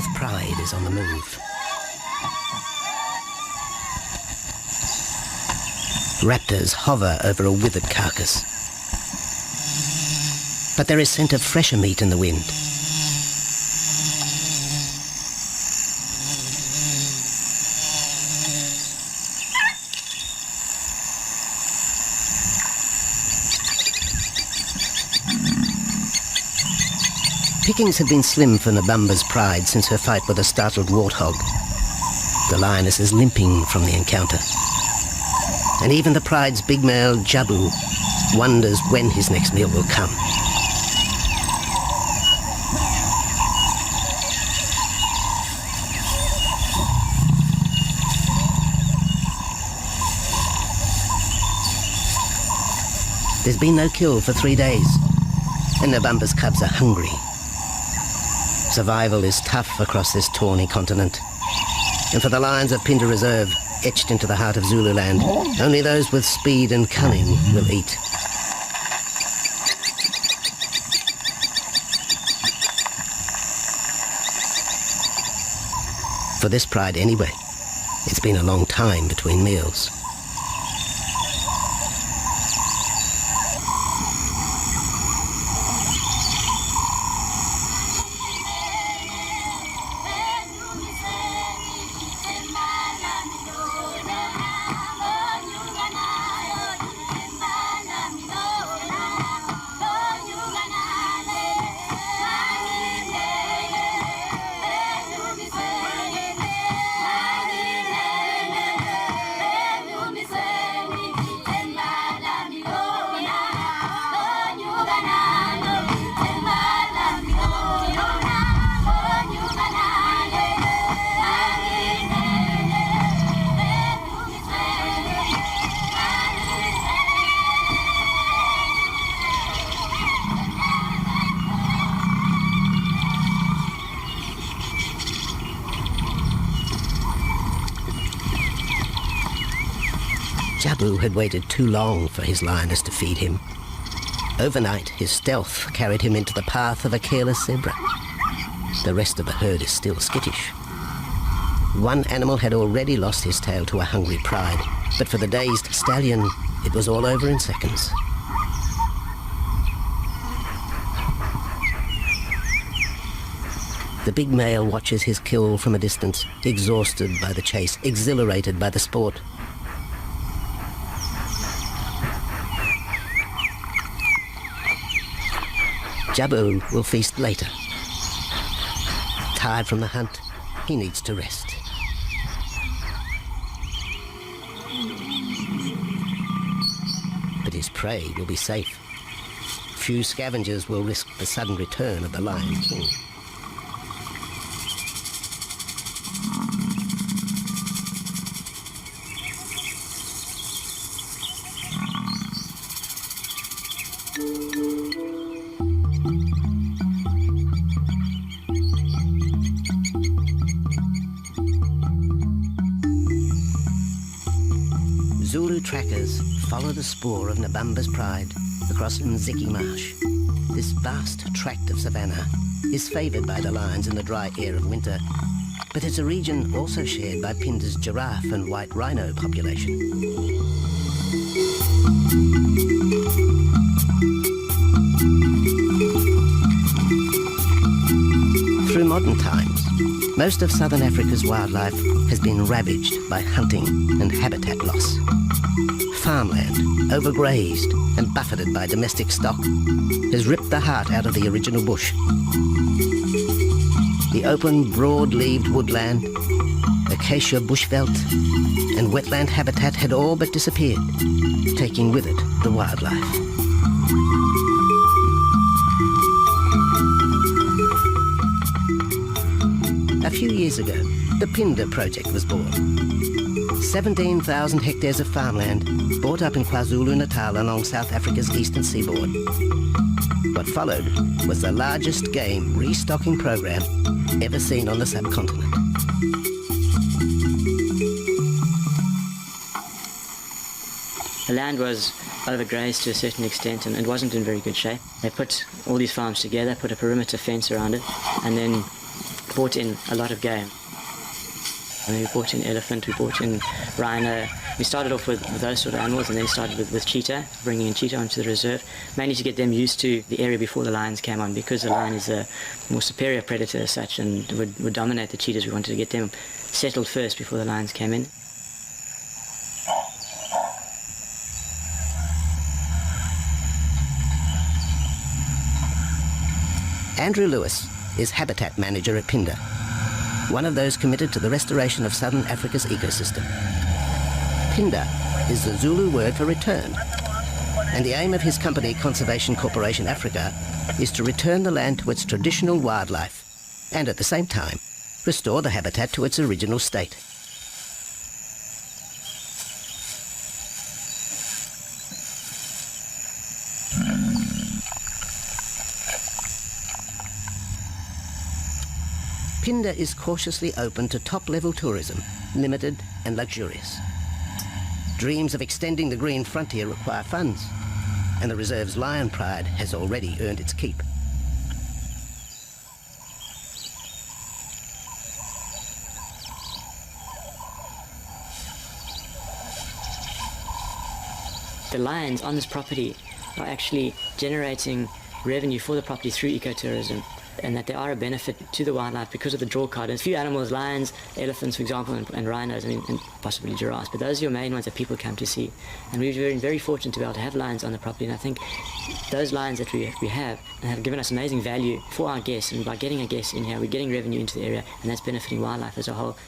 fourth pride is on the move. Raptors hover over a withered carcass. But there is scent of fresher meat in the wind. Pickings had been slim for Nabamba's pride since her fight with a startled warthog. The lioness is limping from the encounter. And even the pride's big male, Jabu, wonders when his next meal will come. There's been no kill for 3 days, and Nabamba's cubs are hungry. Survival is tough across this tawny continent. And for the lions of PHINDA Reserve, etched into the heart of Zululand, only those with speed and cunning will eat. For this pride anyway, it's been a long time between meals. Jabu had waited too long for his lioness to feed him. Overnight, his stealth carried him into the path of a careless zebra. The rest of the herd is still skittish. One animal had already lost his tail to a hungry pride, but for the dazed stallion, it was all over in seconds. The big male watches his kill from a distance, exhausted by the chase, exhilarated by the sport. Jabu will feast later. Tired from the hunt, he needs to rest. But his prey will be safe. Few scavengers will risk the sudden return of the Lion King. Zulu trackers follow the spoor of Nabamba's pride across Nziki Marsh. This vast tract of savanna is favoured by the lions in the dry air of winter, but it's a region also shared by PHINDA's giraffe and white rhino population. Through modern times, most of southern Africa's wildlife has been ravaged by hunting and habitat loss. Farmland, overgrazed and buffeted by domestic stock, has ripped the heart out of the original bush. The open, broad-leaved woodland, acacia bushveld, and wetland habitat had all but disappeared, taking with it the wildlife. A few years ago, the PHINDA project was born. 17,000 hectares of farmland bought up in KwaZulu-Natal along South Africa's eastern seaboard. What followed was the largest game restocking program ever seen on the subcontinent. The land was overgrazed to a certain extent and it wasn't in very good shape. They put all these farms together, put a perimeter fence around it, and then brought in a lot of game. I mean, we brought in elephant, we brought in rhino. We started off with those sort of animals and then started with cheetah, bringing in cheetah onto the reserve, mainly to get them used to the area before the lions came on, because the lion is a more superior predator as such and would dominate the cheetahs. We wanted to get them settled first before the lions came in. Andrew Lewis is habitat manager at PHINDA, one of those committed to the restoration of southern Africa's ecosystem. PHINDA is the Zulu word for return, and the aim of his company, Conservation Corporation Africa, is to return the land to its traditional wildlife and at the same time restore the habitat to its original state. PHINDA is cautiously open to top-level tourism, limited and luxurious. Dreams of extending the green frontier require funds, and the reserve's lion pride has already earned its keep. The lions on this property are actually generating revenue for the property through ecotourism, and that they are a benefit to the wildlife because of the draw card. There's a few animals, lions, elephants, for example, and rhinos, I mean, and possibly giraffes, but those are your main ones that people come to see. And we've been very fortunate to be able to have lions on the property, and I think those lions that we have given us amazing value for our guests, and by getting a guest in here, we're getting revenue into the area, and that's benefiting wildlife as a whole.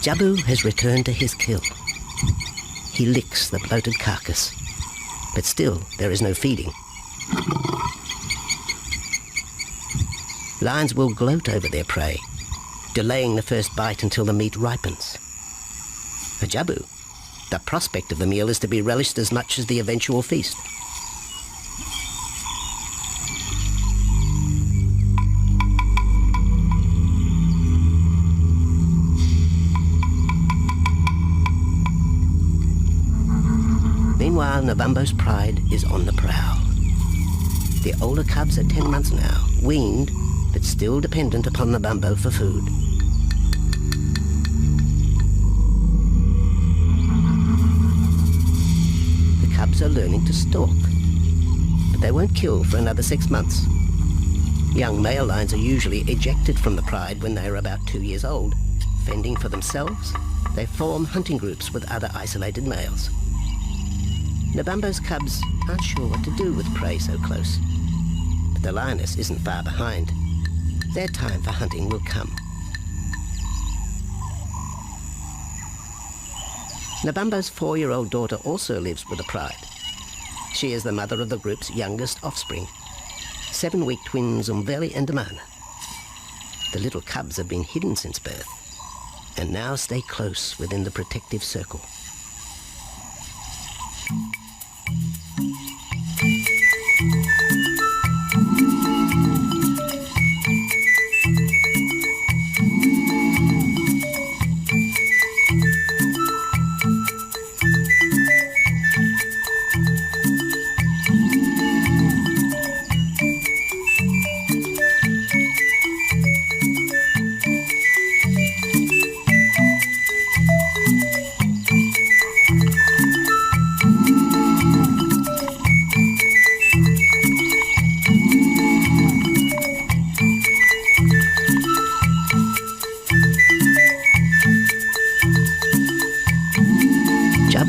Jabu has returned to his kill. He licks the bloated carcass, but still there is no feeding. Lions will gloat over their prey, delaying the first bite until the meat ripens. For Jabu, the prospect of the meal is to be relished as much as the eventual feast. Meanwhile, Nabambo's pride is on the prowl. The older cubs are 10 months now, weaned, but still dependent upon Nabambo for food. The cubs are learning to stalk, but they won't kill for another 6 months. Young male lions are usually ejected from the pride when they are about 2 years old. Fending for themselves, they form hunting groups with other isolated males. Nabambo's cubs aren't sure what to do with prey so close, but the lioness isn't far behind. Their time for hunting will come. Nabambo's 4-year-old daughter also lives with the pride. She is the mother of the group's youngest offspring, 7-week twins Umveli and Damana. The little cubs have been hidden since birth, and now stay close within the protective circle.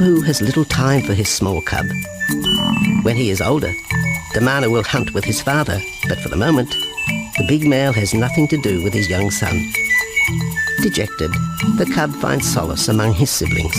Bambo has little time for his small cub. When he is older, Damana will hunt with his father, but for the moment, the big male has nothing to do with his young son. Dejected, the cub finds solace among his siblings.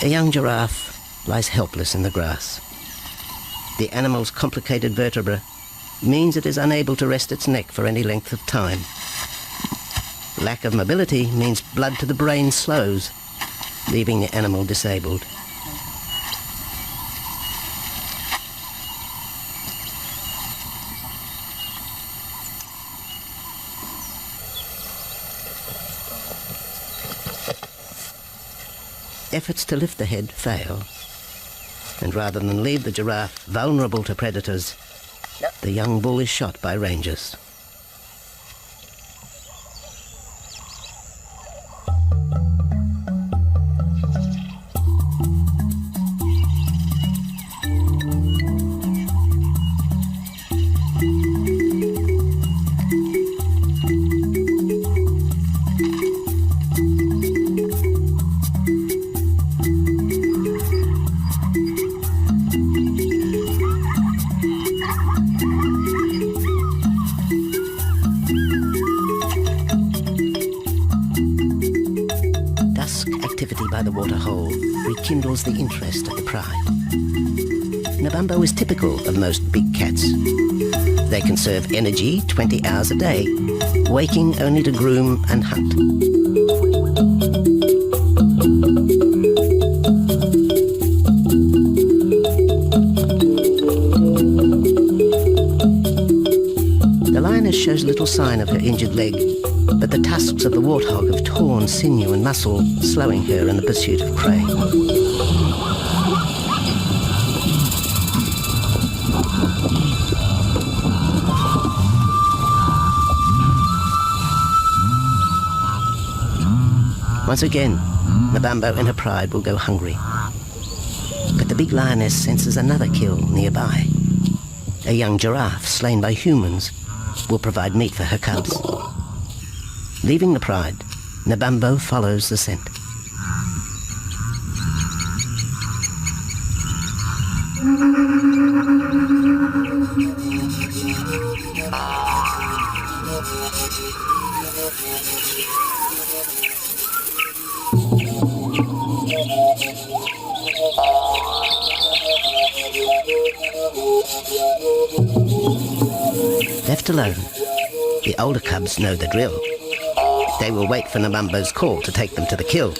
A young giraffe lies helpless in the grass. The animal's complicated vertebra means it is unable to rest its neck for any length of time. Lack of mobility means blood to the brain slows, leaving the animal disabled. Efforts to lift the head fail, and rather than leave the giraffe vulnerable to predators, the young bull is shot by rangers. Activity by the waterhole rekindles the interest of the pride. Nabambo is typical of most big cats. They conserve energy 20 hours a day, waking only to groom and hunt. The lioness shows little sign of her injured leg, but the tusks of the warthog have torn sinew and muscle, slowing her in the pursuit of prey. Once again, Nabambo and her pride will go hungry. But the big lioness senses another kill nearby. A young giraffe slain by humans will provide meat for her cubs. Leaving the pride, Nabambo follows the scent. Left alone, the older cubs know the drill. They will wait for Nabambo's call to take them to the kill.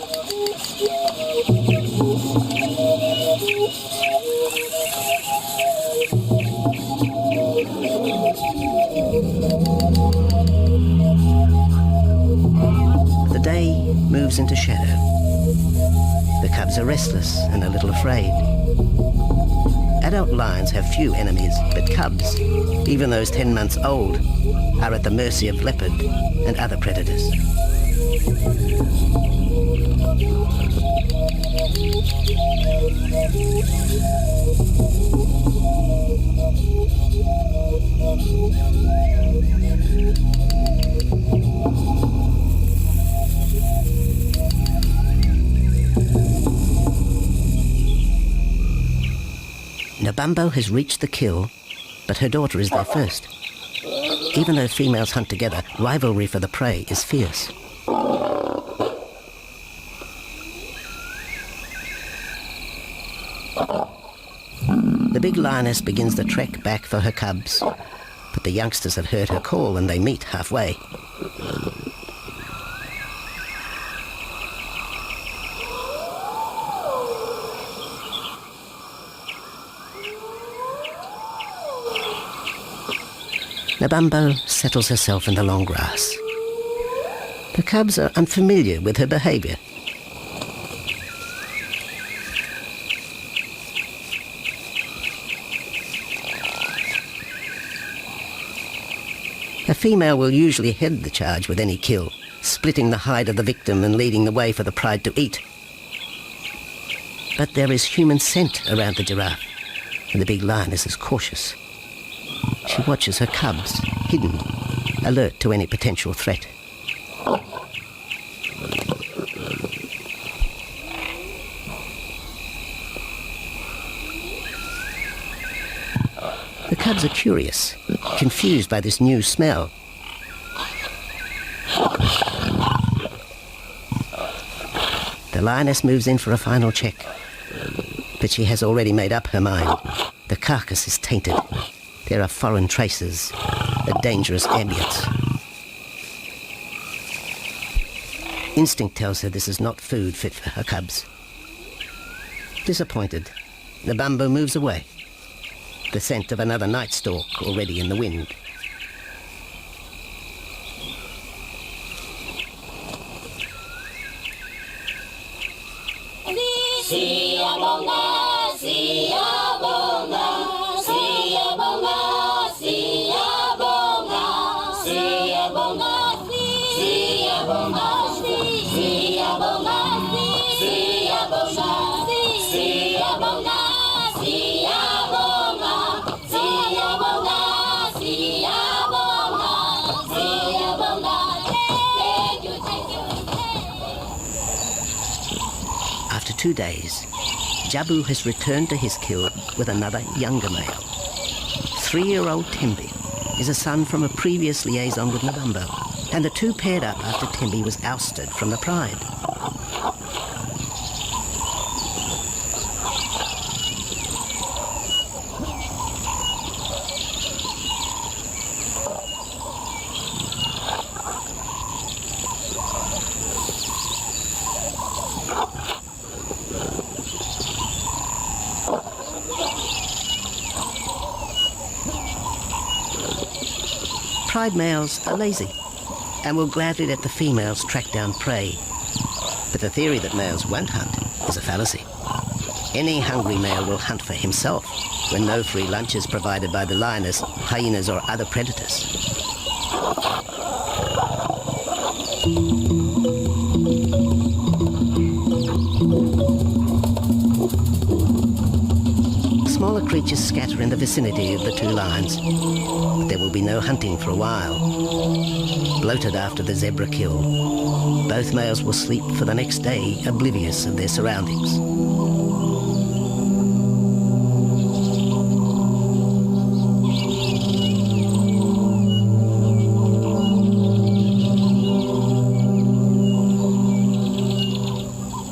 The day moves into shadow. The cubs are restless and a little afraid. Adult lions have few enemies, but cubs, even those 10 months old, are at the mercy of leopard and other predators. Nabambo has reached the kill, but her daughter is there first. Even though females hunt together, rivalry for the prey is fierce. The big lioness begins the trek back for her cubs, but the youngsters have heard her call and they meet halfway. Nabambo settles herself in the long grass. The cubs are unfamiliar with her behaviour. A female will usually head the charge with any kill, splitting the hide of the victim and leading the way for the pride to eat. But there is human scent around the giraffe, and the big lioness is cautious. She watches her cubs, hidden, alert to any potential threat. The cubs are curious, confused by this new smell. The lioness moves in for a final check, but she has already made up her mind. The carcass is tainted. There are foreign traces, a dangerous ambience. Instinct tells her this is not food fit for her cubs. Disappointed, Nabambo moves away, the scent of another night stalk already in the wind. After 2 days, Jabu has returned to his kill with another younger male. 3-year-old Tembi is a son from a previous liaison with Nabambo, and the two paired up after Tembi was ousted from the pride. Pride males are lazy and will gladly let the females track down prey. But the theory that males won't hunt is a fallacy. Any hungry male will hunt for himself when no free lunch is provided by the lioness, hyenas or other predators. Smaller creatures scatter in the vicinity of the two lions, but there will be no hunting for a while. Bloated after the zebra kill, both males will sleep for the next day, oblivious of their surroundings.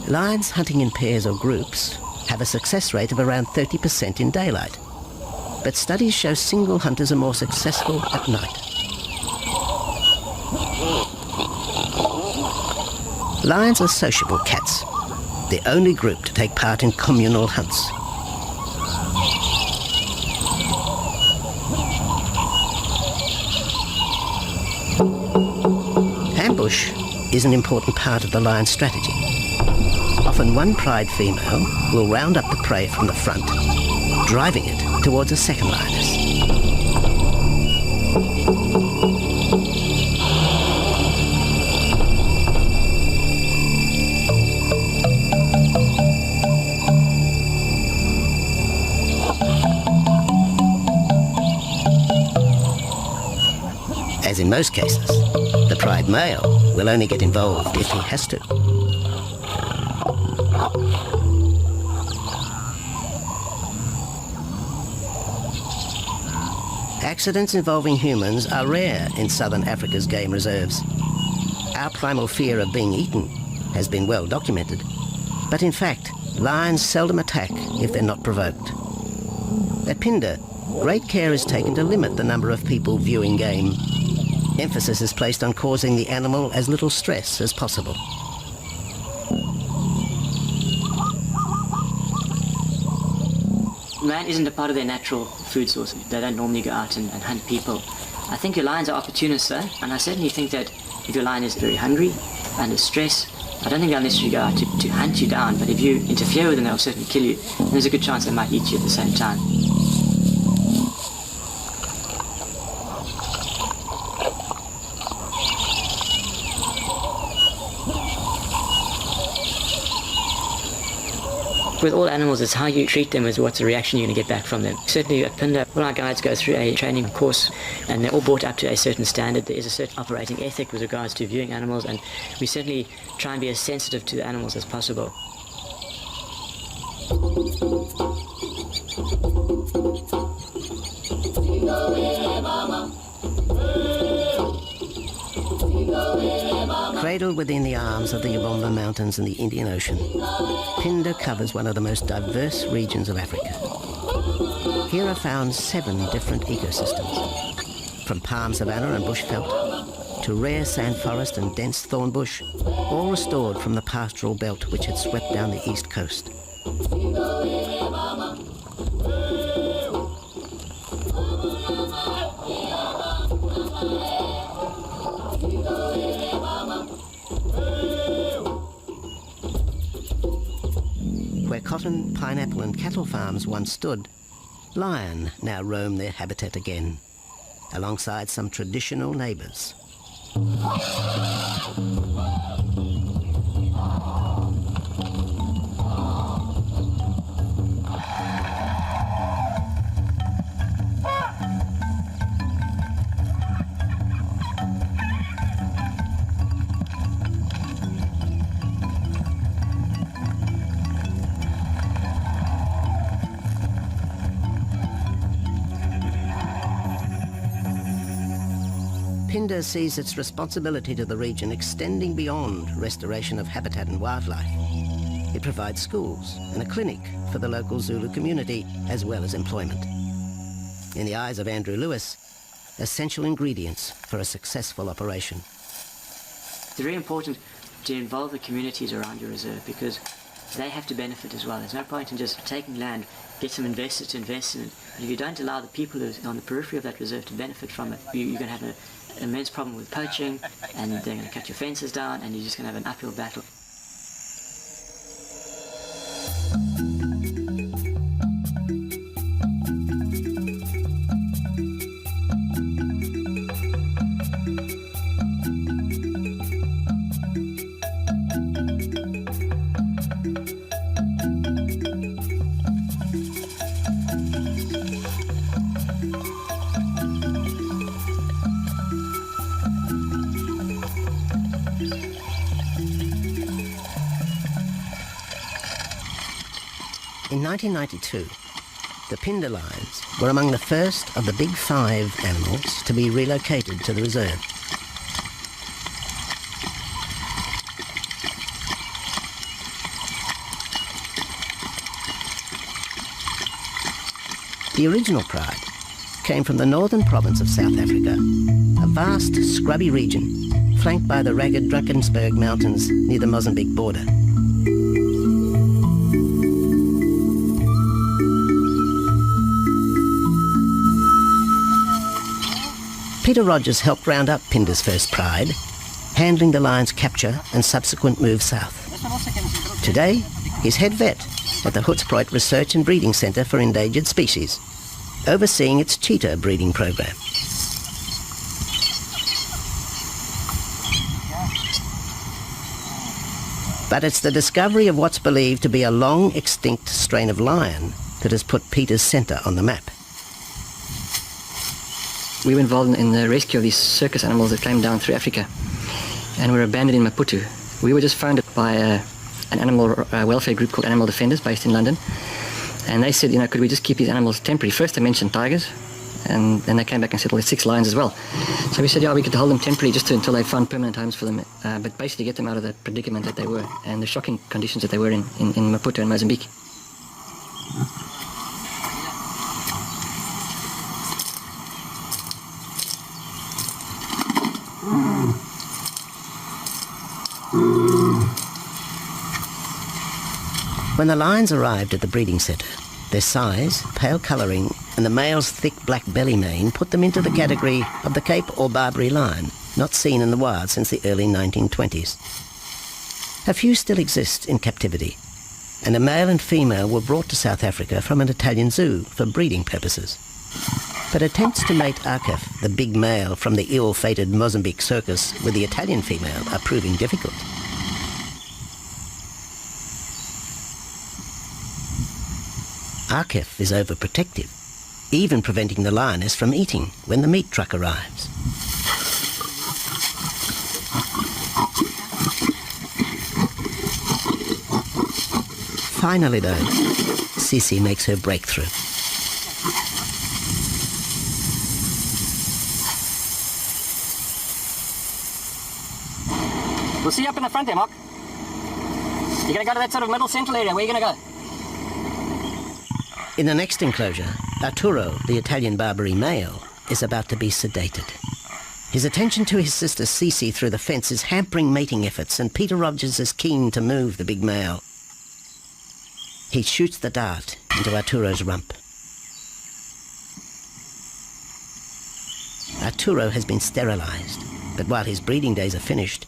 Lions hunting in pairs or groups have a success rate of around 30% in daylight, but studies show single hunters are more successful at night. Lions are sociable cats, the only group to take part in communal hunts. Ambush is an important part of the lion's strategy. Often one pride female will round up the prey from the front, driving it towards a second lioness. As in most cases, the pride male will only get involved if he has to. Accidents involving humans are rare in southern Africa's game reserves. Our primal fear of being eaten has been well documented, but in fact, lions seldom attack if they're not provoked. At PHINDA, great care is taken to limit the number of people viewing game. Emphasis is placed on causing the animal as little stress as possible. man isn't a part of their natural food source. They don't normally go out and hunt people. I think your lions are opportunists though, and I certainly think that if your lion is very hungry, under stress, I don't think they'll necessarily go out to hunt you down, but if you interfere with them, they'll certainly kill you. And there's a good chance they might eat you at the same time. With all animals, it's how you treat them is what's the reaction you're going to get back from them. Certainly at PHINDA, all our guides go through a training course and they're all brought up to a certain standard. There is a certain operating ethic with regards to viewing animals, and we certainly try and be as sensitive to the animals as possible. Cradled within the arms of the Ubomba Mountains and the Indian Ocean, PHINDA covers one of the most diverse regions of Africa. Here are found 7 different ecosystems, from palm savanna and bushveld to rare sand forest and dense thorn bush, all restored from the pastoral belt which had swept down the east coast. Where cotton, pineapple and cattle farms once stood, lion now roam their habitat again, alongside some traditional neighbours. PHINDA sees its responsibility to the region extending beyond restoration of habitat and wildlife. It provides schools and a clinic for the local Zulu community, as well as employment. In the eyes of Andrew Lewis, essential ingredients for a successful operation. It's very important to involve the communities around your reserve because they have to benefit as well. There's no point in just taking land, get some investors to invest in it, but if you don't allow the people who are on the periphery of that reserve to benefit from it, you're going to have an immense problem with poaching, and they're going to cut your fences down, and you're just going to have an uphill battle. In 1992, the PHINDA lions were among the first of the big 5 animals to be relocated to the reserve. The original pride came from the northern province of South Africa, a vast scrubby region flanked by the ragged Drakensberg Mountains near the Mozambique border. Peter Rogers helped round up PHINDA's first pride, handling the lion's capture and subsequent move south. Today, he's head vet at the Hoedspruit Research and Breeding Centre for Endangered Species, overseeing its cheetah breeding program. But it's the discovery of what's believed to be a long extinct strain of lion that has put Peter's centre on the map. We were involved in the rescue of these circus animals that came down through Africa and were abandoned in Maputo. We were just founded by an animal welfare group called Animal Defenders based in London, and they said, could we just keep these animals temporary? First they mentioned tigers, and then they came back and said, well, there's 6 lions as well. So we said, yeah, we could hold them temporarily just until they found permanent homes for them, but basically get them out of the predicament that they were and the shocking conditions that they were in Maputo and Mozambique. When the lions arrived at the breeding centre, Their size, pale colouring, and the male's thick black belly mane put them into the category of the Cape or Barbary lion, not seen in the wild since the early 1920s. A few still exist in captivity, and a male and female were brought to South Africa from an Italian zoo for breeding purposes. But attempts to mate Arcaf, the big male from the ill-fated Mozambique circus, with the Italian female are proving difficult. Arcaf is overprotective, even preventing the lioness from eating when the meat truck arrives. Finally, though, Sisi makes her breakthrough. We'll see you up in the front there, Mark. You're going to go to that sort of middle central area. Where are you going to go? In the next enclosure, Arturo, the Italian Barbary male, is about to be sedated. His attention to his sister Sisi through the fence is hampering mating efforts, and Peter Rogers is keen to move the big male. He shoots the dart into Arturo's rump. Arturo has been sterilized, but while his breeding days are finished,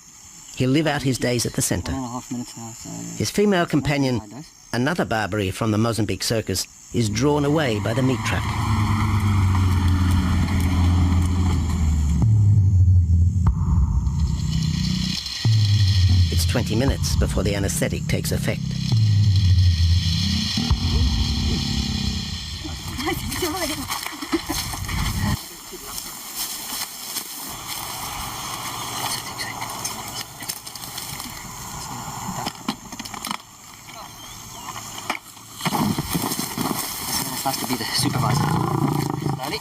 he'll live out his days at the centre. 1.5 minutes now, so... His female companion, another Barbary from the Mozambique circus, is drawn away by the meat truck. It's 20 minutes before the anaesthetic takes effect. It's nice to be the supervisor. Slowly.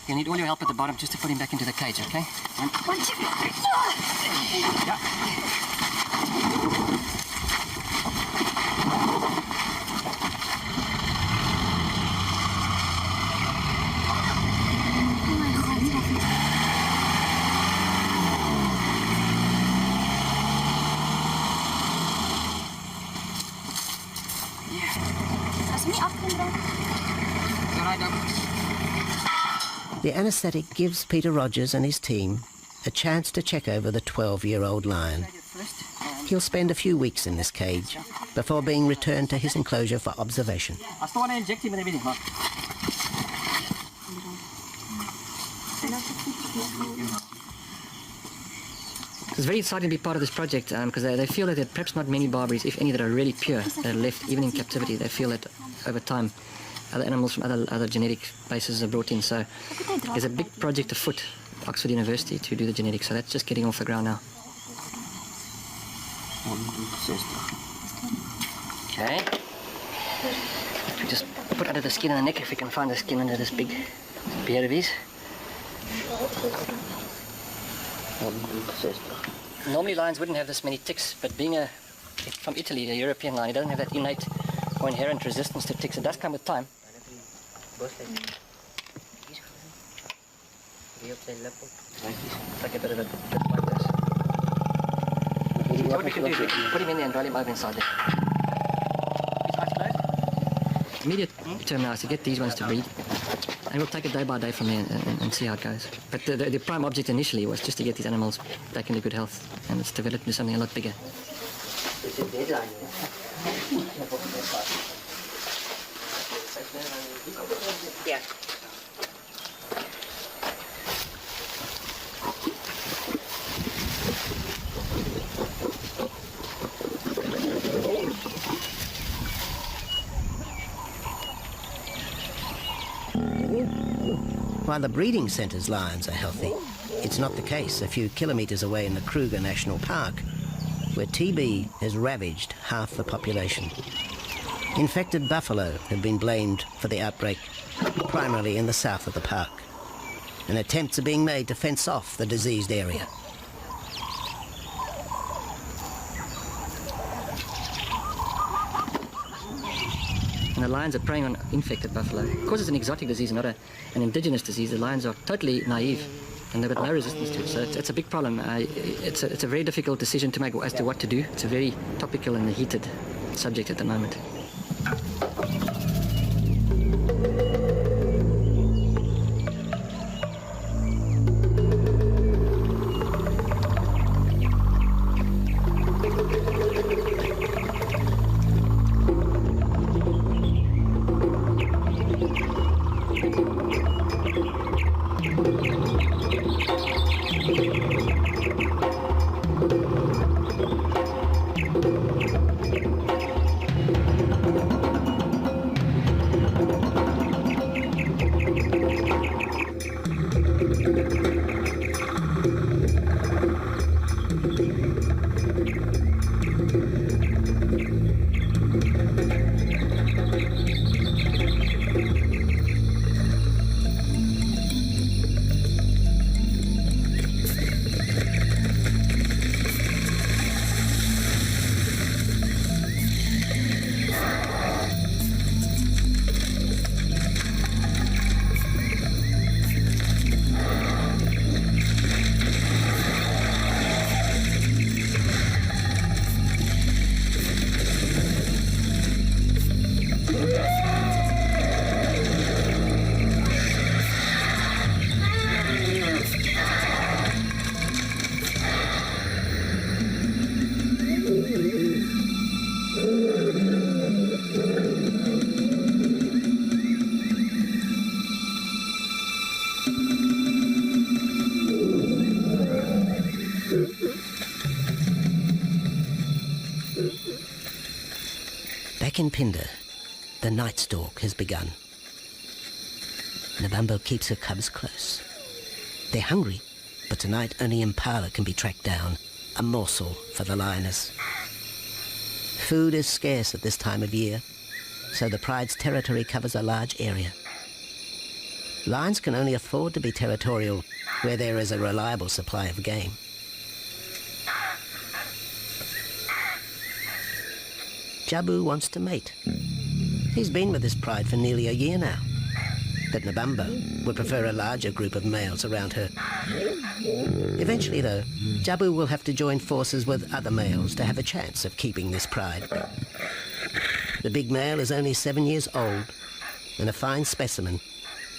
You need all your help at the bottom just to put him back into the cage, okay? One, two, three, four. Yeah. The anaesthetic gives Peter Rogers and his team a chance to check over the 12-year-old lion. He'll spend a few weeks in this cage before being returned to his enclosure for observation. I still want to inject him and everything, Mark. It's very exciting to be part of this project because they feel that there are perhaps not many Barbaries, if any, that are really pure, that are left even in captivity. They feel that over time other animals from other genetic bases are brought in. So there's a big project afoot at Oxford University to do the genetics. So that's just getting off the ground now. Okay. We just put under the skin and the neck if we can find the skin under this big beard of his. Normally lions wouldn't have this many ticks, but being from Italy, a European lion, he doesn't have that innate or inherent resistance to ticks. It does come with time. Like a bit of a bit like this. What we can do is put him in there and roll him over inside there. Immediate term now is to get these ones to breed. And we'll take it day by day from there and see how it goes. But the prime object initially was just to get these animals back into good health, and it's developed into something a lot bigger. It's a deadline. Yeah. While the breeding centre's lions are healthy, it's not the case a few kilometres away in the Kruger National Park, where TB has ravaged half the population. Infected buffalo have been blamed for the outbreak, primarily in the south of the park, and attempts are being made to fence off the diseased area. And the lions are preying on infected buffalo. Because it's an exotic disease, not an indigenous disease, the lions are totally naive and they've got no resistance to it. So it's a big problem. It's a very difficult decision to make as to what to do. It's a very topical and heated subject at the moment. Back in PHINDA, the night stalk has begun. Nabambo keeps her cubs close. They're hungry, but tonight only impala can be tracked down, a morsel for the lioness. Food is scarce at this time of year, so the pride's territory covers a large area. Lions can only afford to be territorial where there is a reliable supply of game. Jabu wants to mate. He's been with his pride for nearly a year now. But Nabambo would prefer a larger group of males around her. Eventually, though, Jabu will have to join forces with other males to have a chance of keeping this pride. The big male is only 7 years old and a fine specimen,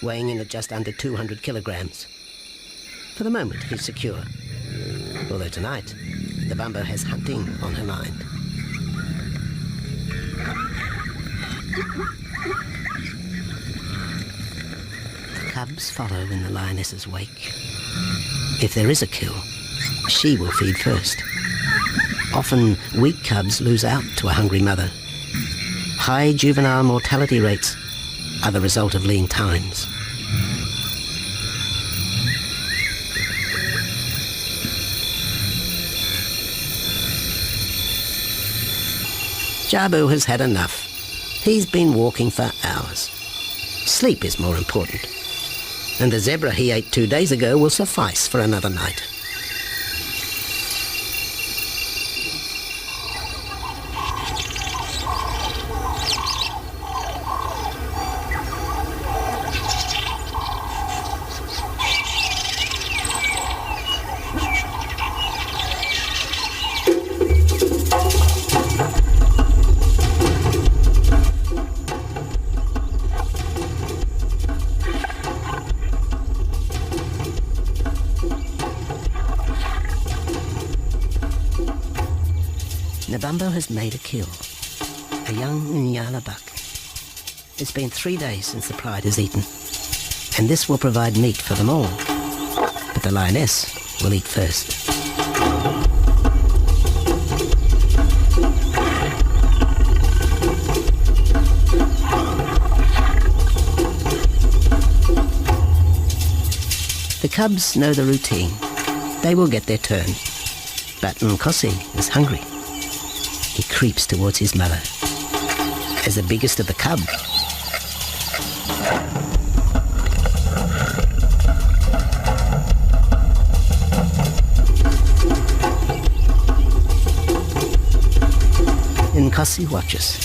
weighing in at just under 200 kilograms. For the moment, he's secure. Although tonight, Nabambo has hunting on her mind. The cubs follow in the lioness's wake. If there is a kill, she will feed first. Often, weak cubs lose out to a hungry mother. High juvenile mortality rates are the result of lean times. Jabu has had enough. He's been walking for hours. Sleep is more important. And the zebra he ate 2 days ago will suffice for another night. Nabambo has made a kill, a young Nyala buck. It's been 3 days since the pride is eaten, and this will provide meat for them all. But the lioness will eat first. The cubs know the routine. They will get their turn. But Nkosi is hungry. He creeps towards his mother. As the biggest of the cub, Nkosi watches.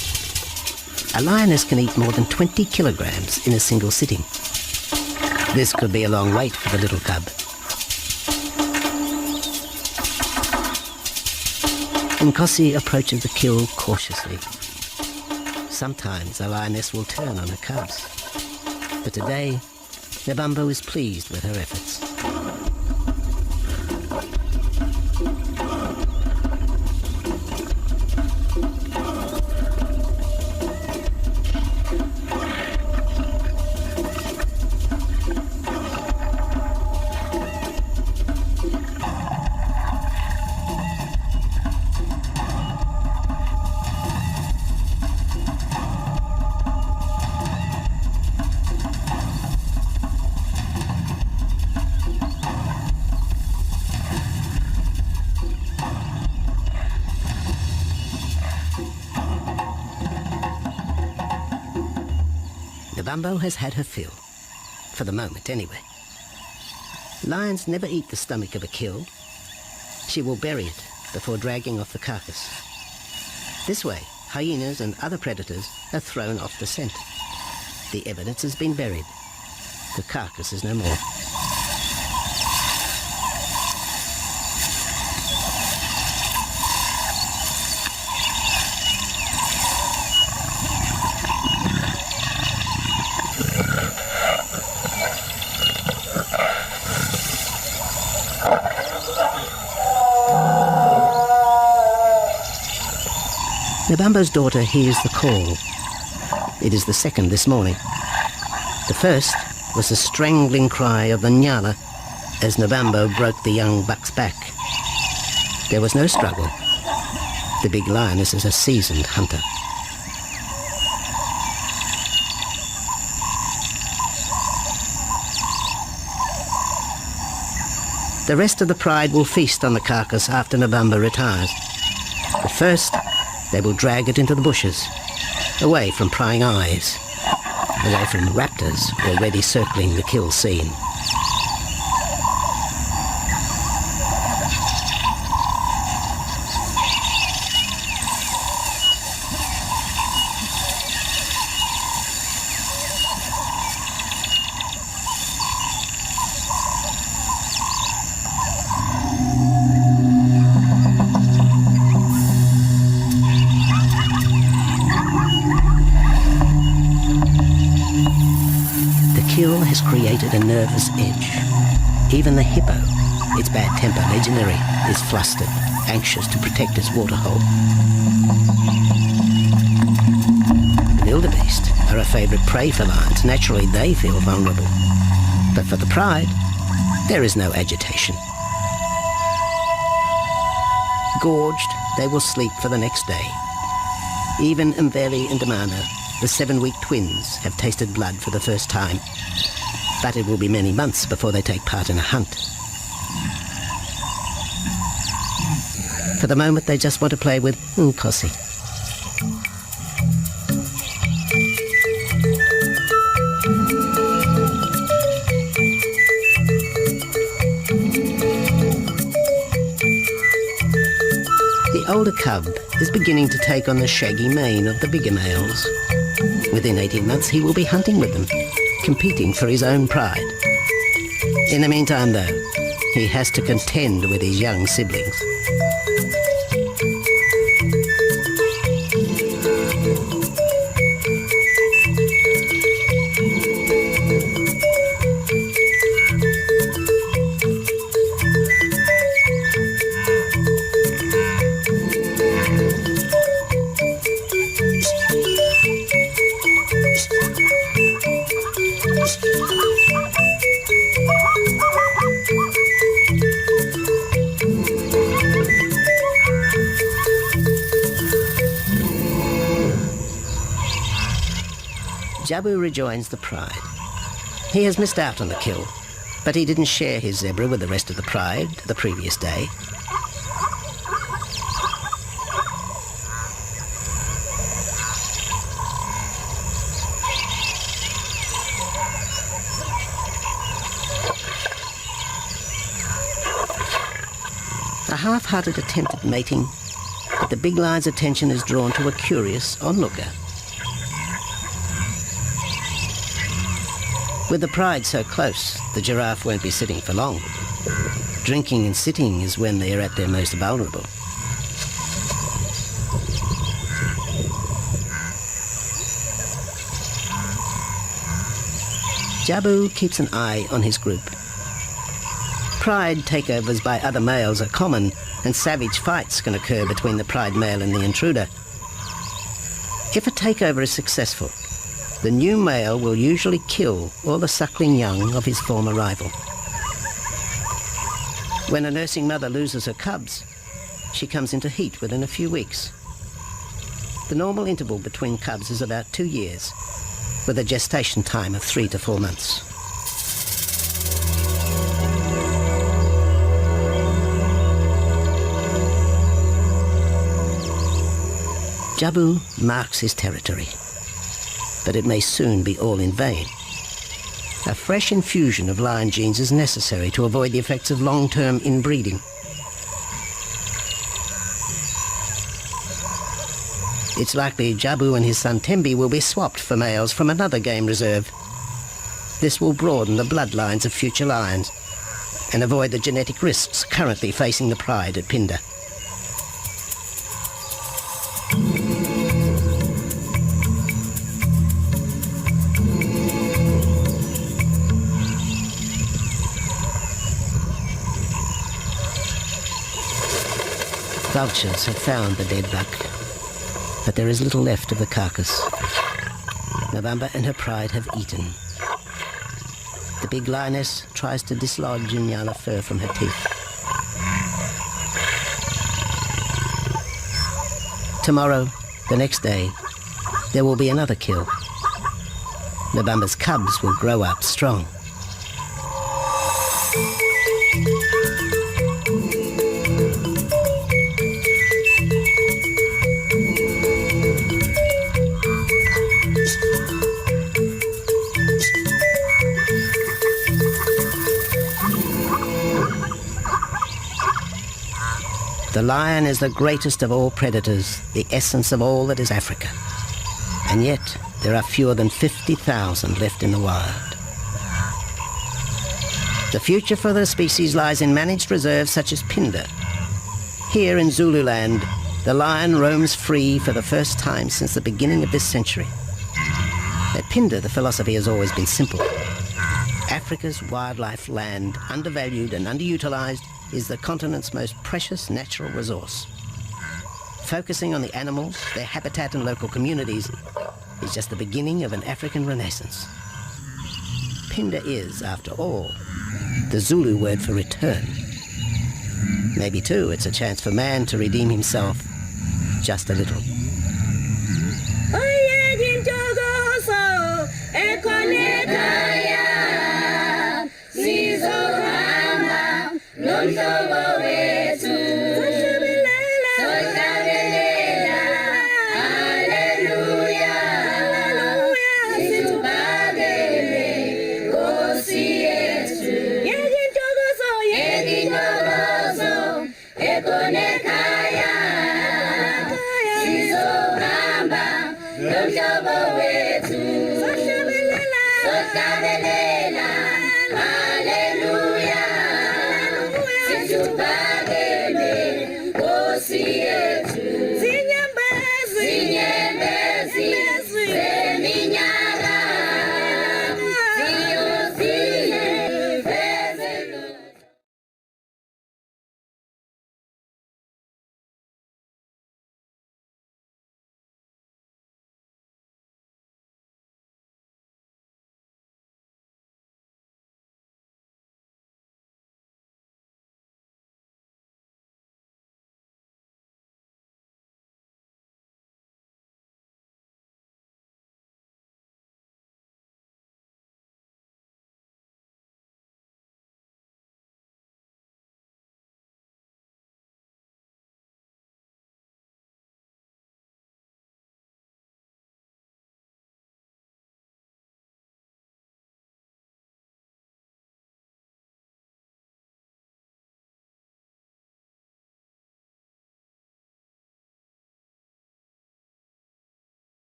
a lioness can eat more than 20 kilograms in a single sitting. This could be a long wait for the little cub. Nkosi approaches the kill cautiously. Sometimes a lioness will turn on her cubs, but today Nabambo is pleased with her efforts. Nabambo has had her fill, for the moment anyway. Lions never eat the stomach of a kill. She will bury it before dragging off the carcass. This way, hyenas and other predators are thrown off the scent. The evidence has been buried. The carcass is no more. Nabambo's daughter hears the call. It is the second this morning. The first was the strangling cry of the Nyala as Nabambo broke the young buck's back. There was no struggle. The big lioness is a seasoned hunter. The rest of the pride will feast on the carcass after Nabambo retires. But first, they will drag it into the bushes, away from prying eyes, away from raptors already circling the kill scene. Kill has created a nervous edge. Even the hippo, its bad temper legionary, is flustered, anxious to protect its waterhole. Wildebeest are a favourite prey for lions. Naturally, they feel vulnerable. But for the pride, there is no agitation. Gorged, they will sleep for the next day. Even Mveli and Damana, the 7-week twins, have tasted blood for the first time. But it will be many months before they take part in a hunt. For the moment, they just want to play with Nkosi. The older cub is beginning to take on the shaggy mane of the bigger males. Within 18 months, he will be hunting with them, competing for his own pride. In the meantime, though, he has to contend with his young siblings. Jabu rejoins the pride. He has missed out on the kill, but he didn't share his zebra with the rest of the pride the previous day. A half-hearted attempt at mating, but the big lion's attention is drawn to a curious onlooker. With the pride so close, the giraffe won't be sitting for long. Drinking and sitting is when they are at their most vulnerable. Jabu keeps an eye on his group. Pride takeovers by other males are common, and savage fights can occur between the pride male and the intruder. If a takeover is successful, the new male will usually kill all the suckling young of his former rival. When a nursing mother loses her cubs, she comes into heat within a few weeks. The normal interval between cubs is about 2 years, with a gestation time of 3 to 4 months. Jabu marks his territory, but it may soon be all in vain. A fresh infusion of lion genes is necessary to avoid the effects of long-term inbreeding. It's likely Jabu and his son Tembi will be swapped for males from another game reserve. This will broaden the bloodlines of future lions and avoid the genetic risks currently facing the pride at PHINDA. Vultures have found the dead buck, but there is little left of the carcass. November and her pride have eaten. The big lioness tries to dislodge Inyala fur from her teeth. Tomorrow, the next day, there will be another kill. November's cubs will grow up strong. The lion is the greatest of all predators, the essence of all that is Africa. And yet, there are fewer than 50,000 left in the wild. The future for the species lies in managed reserves such as PHINDA. Here in Zululand, the lion roams free for the first time since the beginning of this century. At PHINDA, the philosophy has always been simple. Africa's wildlife land, undervalued and underutilized, is the continent's most precious natural resource. Focusing on the animals, their habitat and local communities is just the beginning of an African renaissance. PHINDA is, after all, the Zulu word for return. Maybe, too, it's a chance for man to redeem himself just a little. Hallelujah.